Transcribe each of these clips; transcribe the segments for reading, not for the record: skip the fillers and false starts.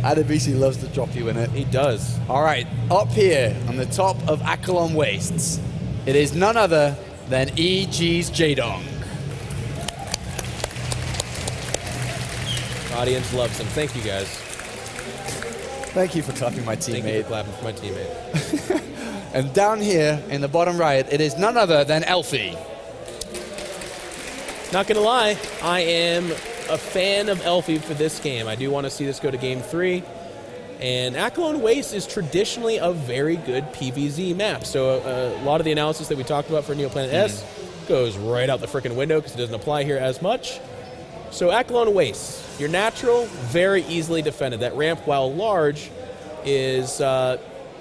Adebisi loves to drop you in it. He does. All right, up here on the top of Akelon Wastes, it is none other than EG's Jaedong. Audience loves him. Thank you, guys. Thank you for clapping my Thank you teammate. for clapping for my teammate. And down here in the bottom right, it is none other than Elfi. Not gonna lie, I am a fan of Elfi for this game. I do want to see this go to game 3. And Akelon Waste is traditionally a very good PvZ map. So a lot of the analysis that we talked about for Neoplanet S goes right out the frickin' window because it doesn't apply here as much. So Akelon Waste, your natural, very easily defended. That ramp, while large, is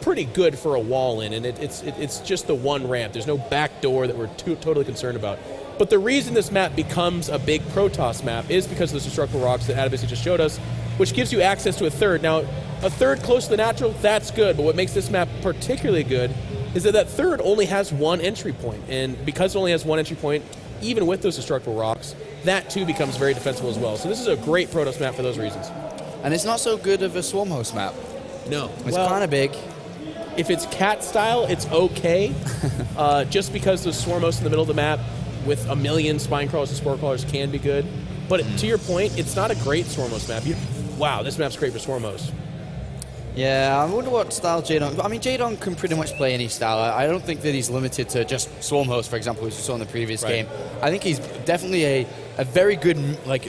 pretty good for a wall in, and it's just the one ramp. There's no back door that we're totally concerned about. But the reason this map becomes a big Protoss map is because of the structural rocks that Adebisi just showed us, which gives you access to a third. Now, a third close to the natural, that's good, but what makes this map particularly good is that third only has one entry point, and because it only has one entry point, even with those structural rocks, that too becomes very defensible as well. So this is a great Protoss map for those reasons. And it's not so good of a swarm host map. No. It's kind of big. If it's cat style, it's okay. Just because the swarm host in the middle of the map with a million spine crawlers and spore crawlers can be good. But to your point, it's not a great swarm host map. Wow, this map's great for swarm host. Yeah, I wonder what style Jaedong... I mean, Jaedong can pretty much play any style. I don't think that he's limited to just swarm host, for example, which we saw in the previous game. I think he's definitely a very good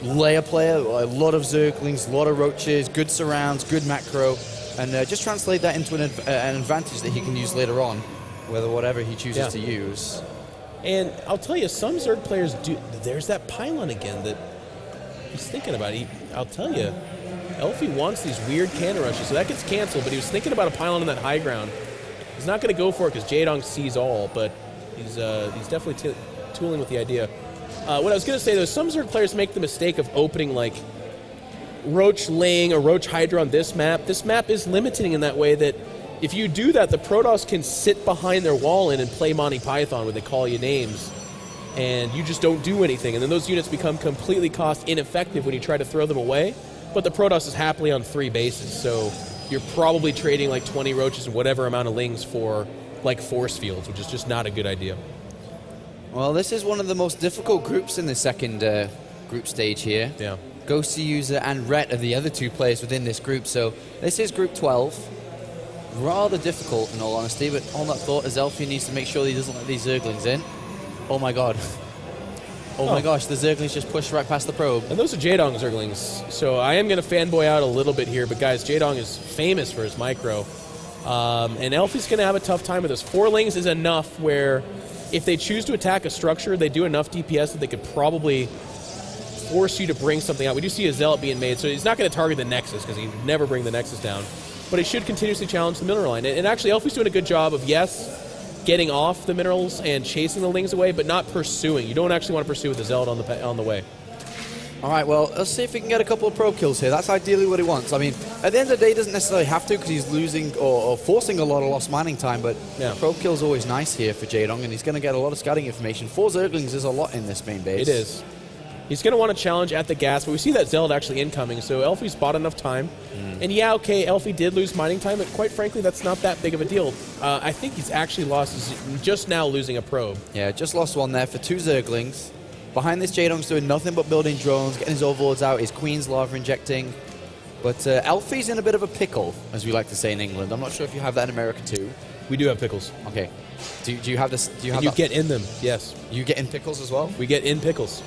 layer player. A lot of Zerglings, a lot of roaches, good surrounds, good macro, and just translate that into an advantage that he can use later on, whatever he chooses to use. And I'll tell you, some Zerg players do... There's that pylon again that he's thinking about. I'll tell you, Elfi wants these weird cannon rushes, so that gets canceled, but he was thinking about a pylon on that high ground. He's not going to go for it because Jaedong sees all, but he's definitely tooling with the idea. What I was going to say, though, some Zerg players make the mistake of opening, like, Roach Ling or Roach Hydra on this map. This map is limiting in that way that if you do that, the Protoss can sit behind their wall in and play Monty Python where they call you names, and you just don't do anything. And then those units become completely cost ineffective when you try to throw them away. But the Protoss is happily on 3 bases, so you're probably trading like 20 roaches and whatever amount of lings for like force fields, which is just not a good idea. Well, this is one of the most difficult groups in the second group stage here. Yeah. Ghosty User and Rhett are the other 2 players within this group, so this is group 12. Rather difficult, in all honesty, but on that thought, as Elfi needs to make sure that he doesn't let these Zerglings in. Oh my god. Oh my gosh, the Zerglings just pushed right past the probe. And those are Jaedong Zerglings, so I am going to fanboy out a little bit here, but guys, Jaedong is famous for his micro. And Elfi's going to have a tough time with this. 4 lings is enough where if they choose to attack a structure, they do enough DPS that they could probably force you to bring something out. We do see a Zealot being made, so he's not going to target the Nexus because he would never bring the Nexus down. But he should continuously challenge the mineral line. And actually, Elfi's doing a good job of, getting off the minerals and chasing the lings away, but not pursuing. You don't actually want to pursue with the Zealot on the way. All right, well, let's see if we can get a couple of probe kills here. That's ideally what he wants. I mean, at the end of the day, he doesn't necessarily have to because he's losing or forcing a lot of lost mining time, but probe kill is always nice here for Jaedong, and he's going to get a lot of scouting information. 4 Zerglings is a lot in this main base. It is. He's going to want to challenge at the gas, but we see that Zealot actually incoming, so Elfi's bought enough time. And yeah, okay, Elfi did lose mining time, but quite frankly, that's not that big of a deal. I think he's actually just now losing a probe. Yeah, just lost one there for 2 Zerglings. Behind this, Jaedong's doing nothing but building drones, getting his overlords out, his Queen's lava injecting. But Elfi's in a bit of a pickle, as we like to say in England. I'm not sure if you have that in America too. We do have pickles. Okay. Do you have this? Do you have you get in them, yes. You get in pickles as well? We get in pickles.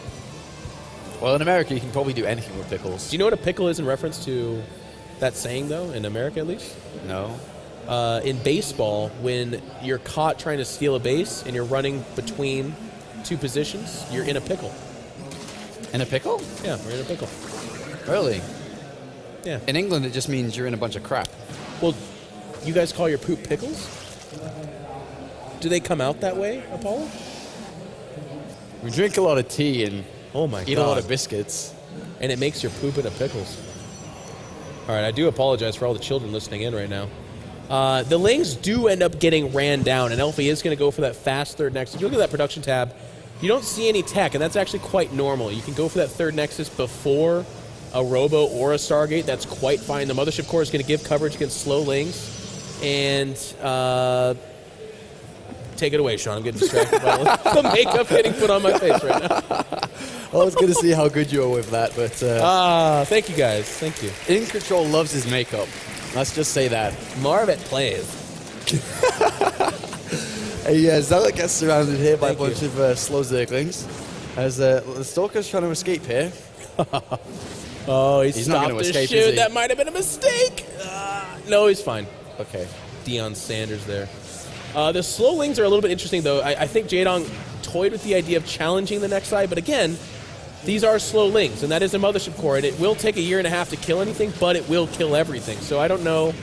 Well, in America, you can probably do anything with pickles. Do you know what a pickle is in reference to that saying, though, in America at least? No. In baseball, when you're caught trying to steal a base and you're running between 2 positions, you're in a pickle. In a pickle? Yeah, we're in a pickle. Really? Yeah. In England, it just means you're in a bunch of crap. Well, you guys call your poop pickles? Do they come out that way, Apollo? We drink a lot of tea and eat a lot of biscuits. And it makes your poop into pickles. All right, I do apologize for all the children listening in right now. The lings do end up getting ran down, and Elfi is going to go for that fast third nexus. If you look at that production tab, you don't see any tech, and that's actually quite normal. You can go for that third nexus before a Robo or a Stargate, that's quite fine. The Mothership Core is going to give coverage against slow Lings. And take it away, Sean. I'm getting distracted by the makeup getting put on my face right now. I was going to see how good you were with that, but... thank you, guys. Thank you. In Control loves his makeup. Let's just say that. Marvet plays. Zealot gets surrounded here by a bunch of slow Zerglings. As the Stalker's trying to escape here. Oh, he's not going to escape, shoot. That might have been a mistake. No, he's fine. Okay. Deion Sanders there. The slow Lings are a little bit interesting, though. I think Jaedong toyed with the idea of challenging the next side, but again, these are slow Lings, and that is a Mothership Core, and it will take a year and a half to kill anything, but it will kill everything. So I don't know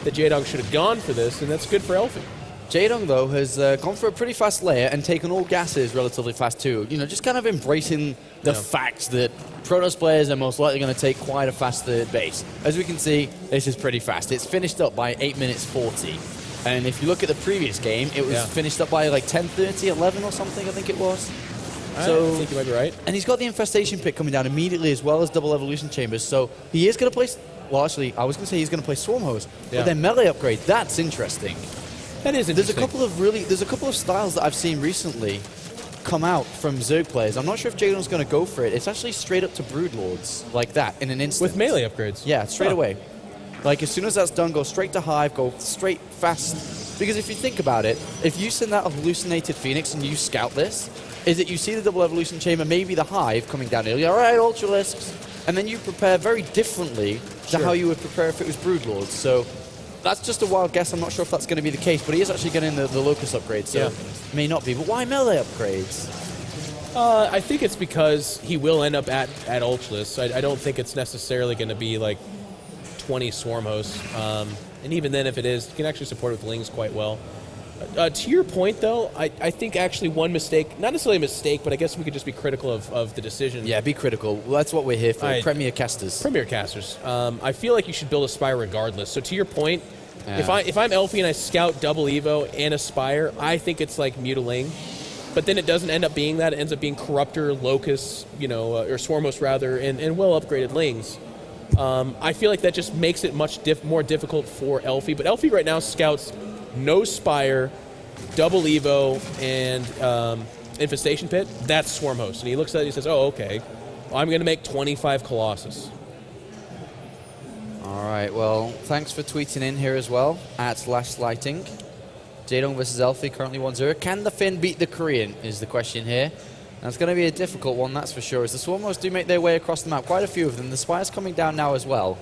that Jaedong should have gone for this, and that's good for Elfi. Jaedong, though, has gone for a pretty fast layer and taken all gases relatively fast, too. You know, just kind of embracing the fact that Protoss players are most likely going to take quite a fast third base. As we can see, this is pretty fast. It's finished up by 8 minutes 40. And if you look at the previous game, it was finished up by like 10:30, 11 or something, I think it was. I think you might be right. And he's got the Infestation Pit coming down immediately, as well as double Evolution Chambers. So he is going to play... Well, actually, I was going to say he's going to play Swarm Hose. But then melee upgrade, that's interesting. That is interesting. There's a couple of styles that I've seen recently come out from Zerg players. I'm not sure if Jaedong's going to go for it. It's actually straight up to Broodlords, like that, in an instant. With melee upgrades? Yeah, straight away. Like, as soon as that's done, go straight to Hive, go straight fast. Because if you think about it, if you send out a hallucinated Phoenix and you scout this, is that you see the double evolution chamber, maybe the Hive coming down here, all right, Ultralisks, and then you prepare very differently to how you would prepare if it was Broodlords. So that's just a wild guess. I'm not sure if that's going to be the case, but he is actually getting the Locust upgrade, so may not be. But why melee upgrades? I think it's because he will end up at Ultralisk. I don't think it's necessarily going to be like 20 Swarm Hosts. And even then, if it is, you can actually support it with Lings quite well. To your point, though, I think actually one mistake, not necessarily a mistake, but I guess we could just be critical of the decision. Yeah, be critical. Well, that's what we're here for, Premier Casters. Premier Casters. I feel like you should build a Spire regardless. So to your point, if I'm Elfi and I scout double Evo and Aspire, I think it's like Mutiling. But then it doesn't end up being that. It ends up being Corruptor, Locust, or Swarmos rather, and well-upgraded Lings. I feel like that just makes it much more difficult for Elfi. But Elfi right now scouts no Spire, double Evo, and Infestation Pit. That's Swarm Host. And he looks at it and he says, oh, okay. Well, I'm going to make 25 Colossus. All right, well, thanks for tweeting in here as well, at Last Lighting. Jaedong versus Elfi, currently 1-0. Can the Finn beat the Korean, is the question here. And it's going to be a difficult one, that's for sure, as the Swarmos do make their way across the map, quite a few of them. The Spire's coming down now as well,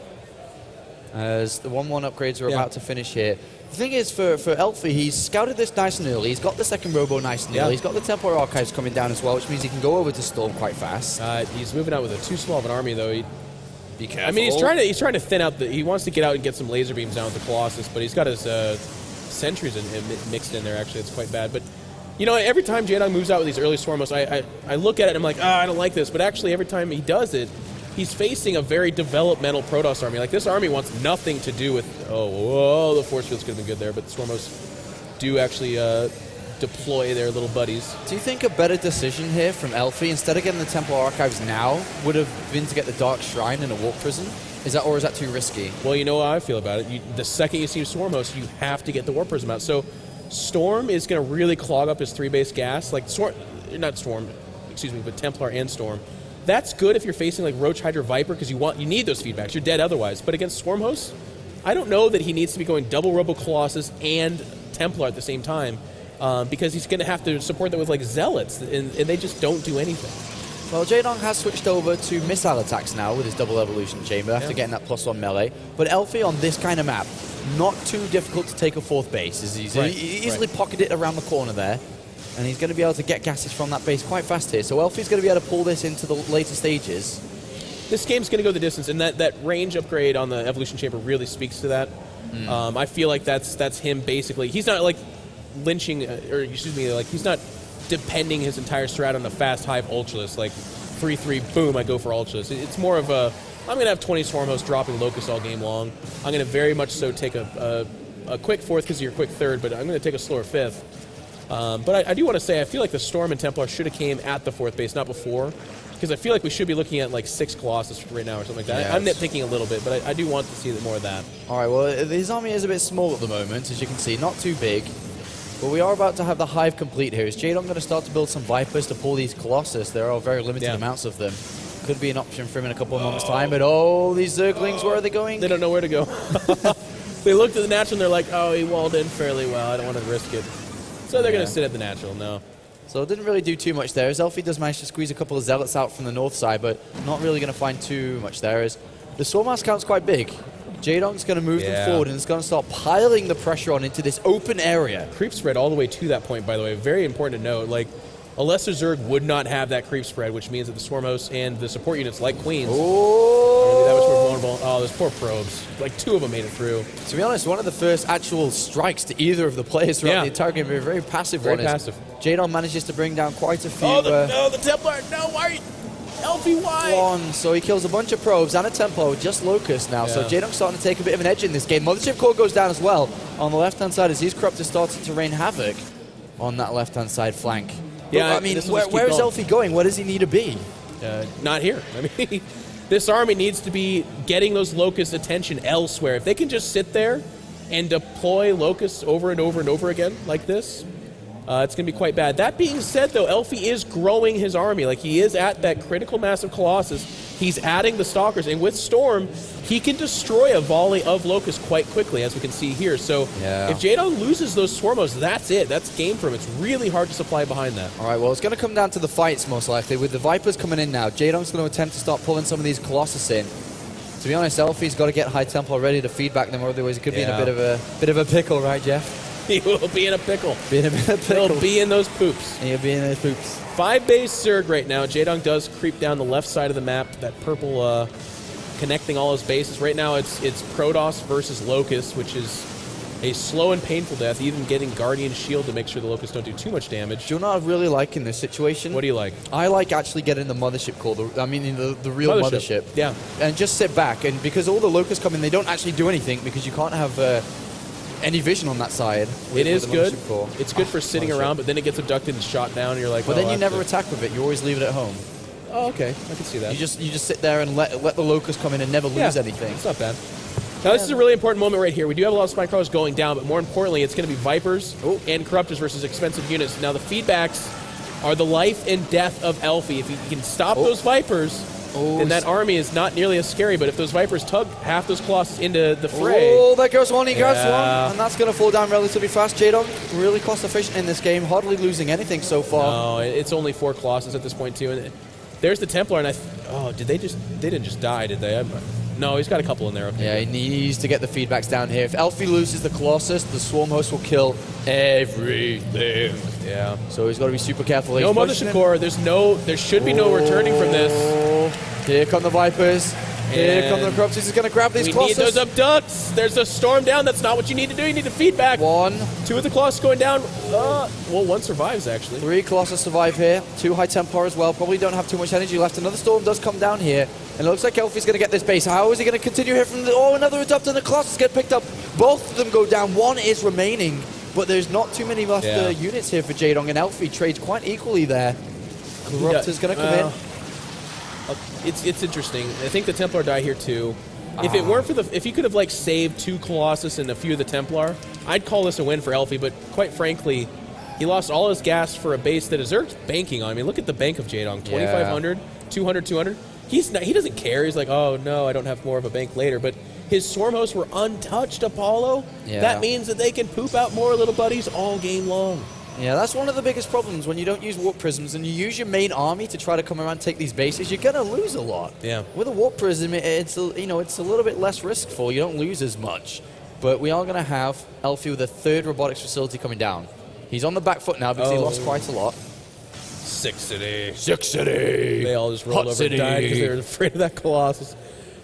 as the 1-1 upgrades are about to finish here. The thing is, for Elfi, he's scouted this nice and early. He's got the second Robo nice and early. He's got the Templar Archives coming down as well, which means he can go over to Storm quite fast. He's moving out with a too small of an army, though. Be careful. I mean, he's trying to thin out he wants to get out and get some laser beams down with the Colossus, but he's got his sentries mixed in there. Actually, it's quite bad. But you know, every time Jaedong moves out with these early Swarmos, I look at it and I'm like, I don't like this. But actually, every time he does it, he's facing a very developmental Protoss army. Like, this army wants nothing to do with, the force fields could have been good there, but the Swarmos do actually deploy their little buddies. Do you think a better decision here from Elfi, instead of getting the Templar Archives now, would have been to get the Dark Shrine in a Warp Prison? Or is that too risky? Well, you know how I feel about it. The second you see Swarmos, you have to get the Warp Prism out. So Storm is going to really clog up his 3-base gas. Like, but Templar and Storm. That's good if you're facing like Roach, Hydra, Viper, because you need those feedbacks. You're dead otherwise. But against Swarm Hosts, I don't know that he needs to be going double Robo Colossus and Templar at the same time, because he's going to have to support them with like Zealots, and they just don't do anything. Well, Jaedong has switched over to missile attacks now with his double evolution chamber after getting that +1 melee. But Elfi on this kind of map, not too difficult to take a 4th base. He's easily pocketed it around the corner there. And he's going to be able to get gases from that base quite fast here. So Elfi's going to be able to pull this into the later stages. This game's going to go the distance, and that range upgrade on the evolution chamber really speaks to that. I feel like that's him basically. He's not like lynching, he's not depending his entire strat on a fast Hive Ultralisk, like 3-3, boom, I go for Ultralisk. It's more of a, I'm going to have 20 Swarm Hosts dropping Locust all game long. I'm going to very much so take a quick 4th because of your quick 3rd, but I'm going to take a slower 5th. But I do want to say, I feel like the Storm and Templar should have came at the 4th base, not before. because I feel like we should be looking at like 6 Colossus right now or something like that. Yeah, I'm nitpicking a little bit, but I do want to see more of that. All right, well, his army is a bit small at the moment, as you can see. Not too big. But we are about to have the hive complete here. Is Jaedong going to start to build some Vipers to pull these Colossus? There are very limited amounts of them. Could be an option for him in a couple of moments' time. But these Zerglings, where are they going? They don't know where to go. They looked at the natural and they're like, oh, he walled in fairly well. I don't want to risk it. So they're going to sit at the natural, no. So it didn't really do too much there. As Elfi does manage to squeeze a couple of Zealots out from the north side, but not really going to find too much there. As the Swarmhouse count's quite big. Jaedong's going to move them forward and it's going to start piling the pressure on into this open area. Creep spread all the way to that point, by the way. Very important to note. Like, a lesser Zerg would not have that creep spread, which means that the Swarmhouse and the support units like Queens are going to be that much more vulnerable. Oh, those poor probes. Like, 2 of them made it through. To be honest, one of the first actual strikes to either of the players throughout the entire game. A very passive one. Very passive. Jaedong manages to bring down quite a few. Oh, the Templar! No, why? Elfi, why? One, so he kills a bunch of probes and a Templar with just Locust now. So Jaedong's starting to take a bit of an edge in this game. Mothership Core goes down as well on the left-hand side as these Corruptors starting to rain havoc on that left-hand side flank. Yeah, but, I mean, where is Elfi going? Where does he need to be? Not here. I mean, this army needs to be getting those Locusts' attention elsewhere. If they can just sit there and deploy Locusts over and over and over again like this, it's going to be quite bad. That being said, though, Elfi is growing his army. Like, he is at that critical mass of Colossus. He's adding the Stalkers. And with Storm, he can destroy a volley of Locusts quite quickly, as we can see here. So if Jaedong loses those Swarmos, that's it. That's game for him. It's really hard to supply behind that. All right, well, it's going to come down to the fights, most likely. With the Vipers coming in now, Jaedong's going to attempt to start pulling some of these Colossus in. To be honest, Elfi's got to get High Templar ready to feed back them, otherwise he could be in a bit of a pickle, right, Jeff? He will be in a pickle. He'll be in those poops. He'll be in those poops. 5-base Zerg right now. Jaedong does creep down the left side of the map. That purple connecting all his bases. Right now it's Protoss versus Locust, which is a slow and painful death, even getting Guardian Shield to make sure the Locusts don't do too much damage. Do you know what I really like in this situation? What do you like? I like actually getting the Mothership Core, the real Mothership. Yeah. And just sit back, and because all the Locusts come in, they don't actually do anything because you can't have any vision on that side. It is good. It's good for sitting around, but then it gets abducted and shot down, and you're like, but then you never attack with it. You always leave it at home. Oh, okay. I can see that. You just sit there and let the Locusts come in and never lose anything. It's not bad. Now, this is a really important moment right here. We do have a lot of Spine Crawlers going down, but more importantly, it's going to be Vipers and Corruptors versus expensive units. Now, the feedbacks are the life and death of Elfi. If he can stop those Vipers, then that army is not nearly as scary. But if those Vipers tug half those Colossus into the fray... Oh, there goes one. He grabs one. And that's going to fall down relatively fast. Jaedong, really cost efficient in this game. Hardly losing anything so far. No, it's only 4 Colossus at this point, too. And there's the Templar, and they didn't just die, did they? No, he's got a couple in there. Okay, yeah, he needs to get the feedbacks down here. If Elfi loses the Colossus, the Swarm Host will kill everything. Yeah. So he's got to be super careful. No Mothership Core. There should be no returning from this. Here come the Vipers. Here come the Corruptors. He's going to grab these Colossus. We need those abducts. There's a storm down. That's not what you need to do. You need to feedback. 1. 2 of the Colossus going down. Well, 1 survives, actually. 3 Colossus survive here. 2 High Templar as well. Probably don't have too much energy left. Another storm does come down here. And it looks like Elfi's going to get this base. How is he going to continue here from the... Oh, another abduct and the Colossus get picked up. Both of them go down. 1 is remaining. But there's not too many left units here for Jaedong. And Elfi trades quite equally there. Corruptor's going to come in. It's interesting. I think the Templar die here too. If it weren't for if he could have saved 2 Colossus and a few of the Templar, I'd call this a win for Elfi. But quite frankly, he lost all his gas for a base that is Zerg's banking on. I mean, look at the bank of Jaedong: 2,500, 200, 200. He doesn't care. He's like, oh no, I don't have more of a bank later. But his Swarm hosts were untouched, Apollo. Yeah. That means that they can poop out more little buddies all game long. Yeah, that's one of the biggest problems when you don't use Warp Prisms and you use your main army to try to come around and take these bases. You're going to lose a lot. Yeah. With a Warp Prism, it's a little bit less riskful. You don't lose as much. But we are going to have Elfi with a 3rd robotics facility coming down. He's on the back foot now because he lost quite a lot. 6 City. 6 City. They all just rolled over and died because they were afraid of that Colossus.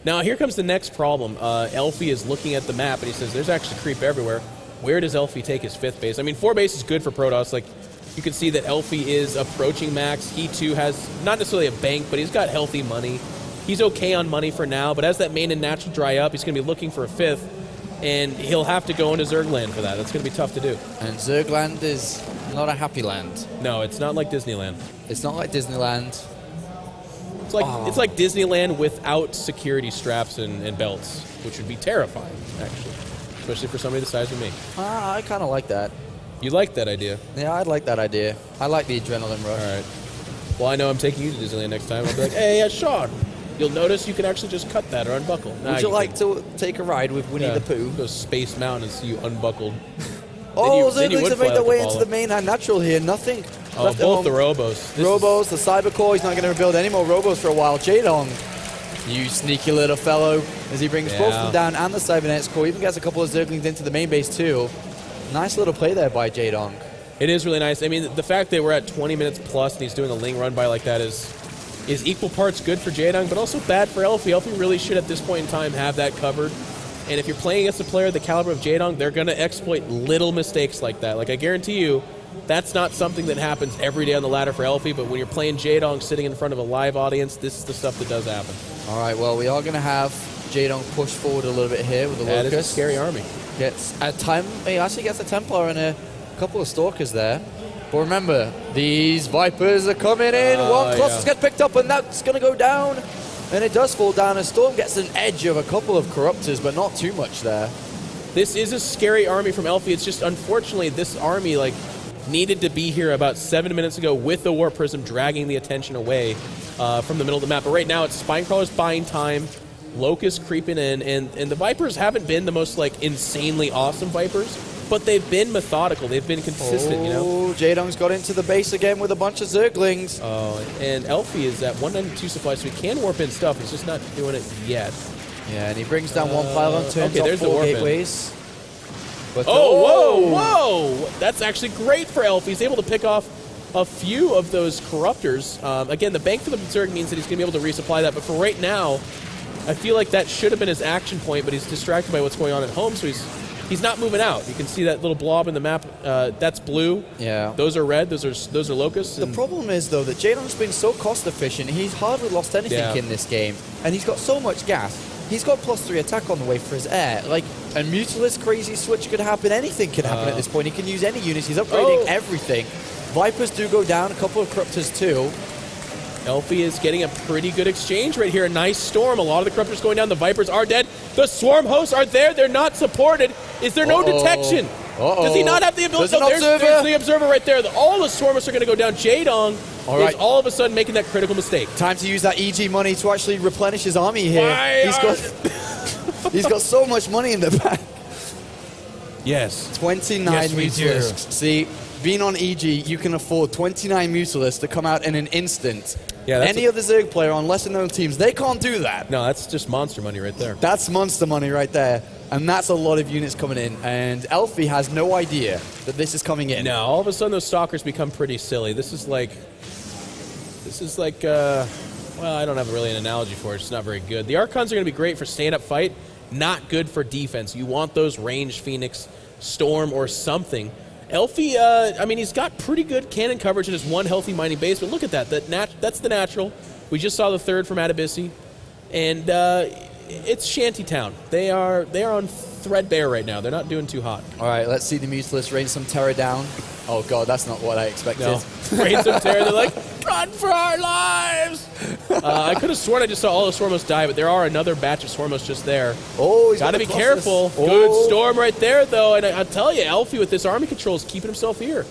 Now, here comes the next problem. Elfi is looking at the map and he says, there's actually creep everywhere. Where does Elfi take his 5th base? I mean, 4 base is good for Protoss. Like, you can see that Elfi is approaching max. He, too, has not necessarily a bank, but he's got healthy money. He's okay on money for now, but as that main and natural dry up, he's going to be looking for a 5th, and he'll have to go into Zergland for that. That's going to be tough to do. And Zergland is not a happy land. No, it's not like Disneyland. It's not like Disneyland. It's like Disneyland without security straps and belts, which would be terrifying, actually, especially for somebody the size of me. I kind of like that. You like that idea? Yeah, I'd like that idea. I like the adrenaline rush. All right. Well, I know I'm taking you to Disneyland next time. I'll be like, hey, Sean, you'll notice you can actually just cut that or unbuckle. Would you like to take a ride with Winnie the Pooh? Go Space Mountain and see you unbuckled. Oh, Zerglings have made their way into the mainland natural here. Nothing. Oh, both the Robos. The Cybercore. He's not going to build any more Robos for a while. Jaedong, you sneaky little fellow, as he brings both of them down and the Cybernetics core. Even gets a couple of Zerglings into the main base too. Nice little play there by Jaedong. It is really nice. I mean, the fact that we're at 20 minutes plus and he's doing a Ling run by like that is equal parts good for Jaedong, but also bad for Elfi. Elfi really should, at this point in time, have that covered. And if you're playing against a player the caliber of Jaedong, they're going to exploit little mistakes like that. Like, I guarantee you, that's not something that happens every day on the ladder for Elfi, but when you're playing Jaedong sitting in front of a live audience, this is the stuff that does happen. All right, well, we are going to have Jaedong push forward a little bit here with the Locust. That is a scary army. He actually gets a Templar and a couple of Stalkers there. But remember, these Vipers are coming in. One Colossus gets picked up, and that's going to go down. And it does fall down, and Storm gets an edge of a couple of Corruptors, but not too much there. This is a scary army from Elfi. It's just, unfortunately, this army needed to be here about 7 minutes ago with the Warp Prism dragging the attention away from the middle of the map. But right now, it's Spinecrawlers buying time, Locust creeping in, and the Vipers haven't been the most insanely awesome Vipers, but they've been methodical. They've been consistent, you know? Oh, Jaedong's got into the base again with a bunch of Zerglings. Oh, and Elfi is at 192 supply, so he can warp in stuff. He's just not doing it yet. Yeah, and he brings down one pylon, turns off there's 4 gateways. But whoa! That's actually great for Elfi. He's able to pick off a few of those Corruptors. Again, the bank for the Zerg means that he's going to be able to resupply that, but for right now, I feel like that should have been his action point, but he's distracted by what's going on at home, so he's not moving out. You can see that little blob in the map. That's blue. Yeah. Those are red. Those are Locusts. The problem is, though, that Jaedong's been so cost efficient. He's hardly lost anything in this game, and he's got so much gas. He's got +3 attack on the way for his air. Like, a Mutalisk crazy switch could happen. Anything can happen at this point. He can use any units. He's upgrading everything. Vipers do go down. A couple of Corruptors, too. Elfi is getting a pretty good exchange right here. A nice storm. A lot of the Corruptors going down. The Vipers are dead. The Swarm hosts are there. They're not supported. Is there no detection? Does he not have the ability? There's the Observer right there. All the Swarmers are going to go down. Jaedong is all of a sudden making that critical mistake. Time to use that EG money to actually replenish his army here. He's got so much money in the bank. Yes. 29 Mutalisks. See, being on EG, you can afford 29 Mutalisks to come out in an instant. Yeah, any other Zerg player on lesser known teams, they can't do that. No, that's just monster money right there. That's monster money right there. And that's a lot of units coming in. And Elfi has no idea that this is coming in. No, all of a sudden those Stalkers become pretty silly. This is like, well, I don't have really an analogy for it. It's not very good. The Archons are going to be great for stand-up fight, not good for defense. You want those ranged Phoenix, Storm, or something. Elfi, I mean, he's got pretty good cannon coverage in his one healthy mining base, but look at that. That's the natural. We just saw the third from Adabisi. And it's Shantytown. They are on threadbare right now. They're not doing too hot. All right, let's see the Mutalisk rain some terror down. Oh, God, that's not what I expected. No. Rain some terror. They're like, run for our lives! I could have sworn I just saw all the Swarmos die, but there are another batch of Swarmos just there. Oh, he's got to be careful. Oh. Good storm right there, though. And I tell you, Elfi with this army control is keeping himself here.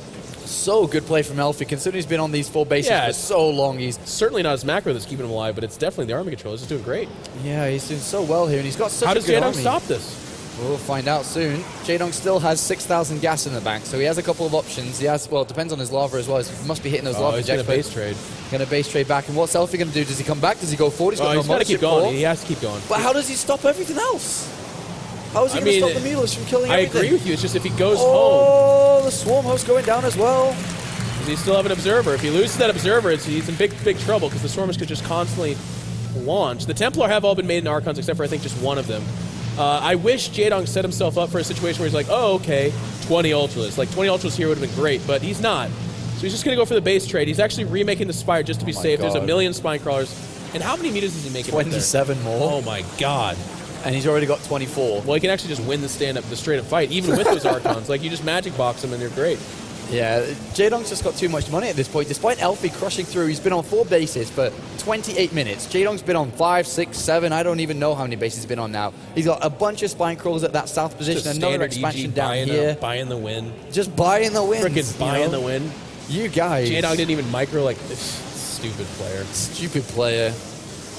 So good play from Elfi, considering he's been on these 4 bases for so long. He's certainly not his macro that's keeping him alive, but it's definitely the army control. He's doing great. Yeah, he's doing so well here, and he's got such a good army. How does Jaedong stop this? We'll find out soon. Jaedong still has 6,000 gas in the bank, so he has a couple of options. He has, well, it depends on his lava as well. He must be hitting those lava he's going to base trade. Going to base trade back. And what's Elfi going to do? Does he come back? Does he go forward? He's got to keep going. He has to keep going. But how does he stop everything else? How is he going to stop the Mutalisk from killing everything? I agree with you. It's just if he goes home. Oh, the Swarm host going down as well. Does he still have an Observer? If he loses that Observer, he's in big trouble because the Swarmers could just constantly launch. The Templar have all been made in Archons except for I think just one of them. I wish Jaedong set himself up for a situation where he's like, oh, okay, 20 Ultras. Like, 20 Ultras here would have been great, but he's not. So he's just going to go for the base trade. He's actually remaking the Spire just to be safe. God. There's a million Spinecrawlers. And how many meters is he making? 27 more. Oh, my God. And he's already got 24. Well, he can actually just win the straight-up fight, even with those Archons. Like, you just magic box them, and they're great. Yeah, Jaedong's just got too much money at this point. Despite Elfi crushing through, he's been on 4 bases for 28 minutes. Jaedong's been on 5, 6, 7. I don't even know how many bases he's been on now. He's got a bunch of spine crawlers at that south position. Just Another standard expansion EG down here. Buying the win. Just buying the wins. Frickin' buying the win. You guys. Jaedong didn't even micro like this stupid player. Stupid player.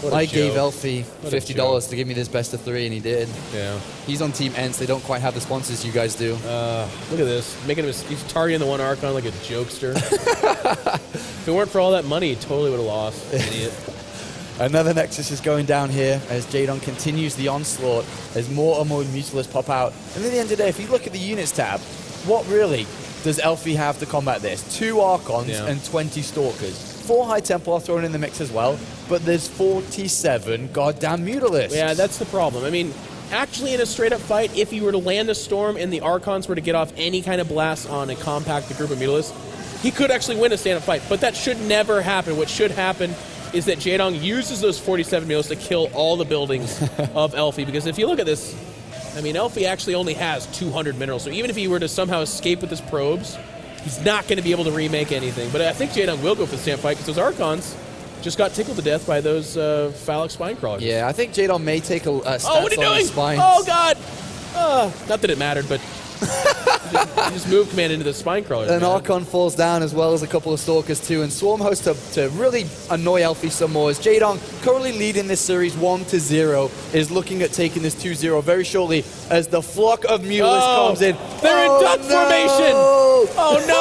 What a I joke. gave Elfi What a $50 to give me this best of 3, and he did. Yeah. He's on Team Ents. They don't quite have the sponsors you guys do. Look at this. He's targeting the one Archon like a jokester. If it weren't for all that money, he totally would have lost. Idiot. Another Nexus is going down here as Jaedong continues the onslaught as more and more Mutalisks pop out. And at the end of the day, if you look at the units tab, what really does Elfi have to combat this? 2 Archons and 20 Stalkers. 4 High Templar thrown in the mix as well, but there's 47 goddamn Mutalisks. Yeah, that's the problem. I mean, actually in a straight-up fight, if you were to land a Storm and the Archons were to get off any kind of blast on a compacted group of Mutalisks, he could actually win a stand-up fight, but that should never happen. What should happen is that Jaedong uses those 47 Mutalisks to kill all the buildings of Elfi, because if you look at this, I mean, Elfi actually only has 200 minerals, so even if he were to somehow escape with his probes, he's not going to be able to remake anything. But I think Jaedong will go for the stand fight because those Archons just got tickled to death by those phallic spine crawlers. Yeah, I think Jaedong may take a stance what are you on doing? his spines. Oh, God! Not that it mattered, but he just moved command into the spine crawlers. An man. Archon falls down as well as a couple of Stalkers too, and Swarm hosts to really annoy Elfi some more as Jaedong, currently leading this series 1-0, is looking at taking this 2-0 very shortly as the flock of Mutalisks comes in. They're in duck formation! Oh, no!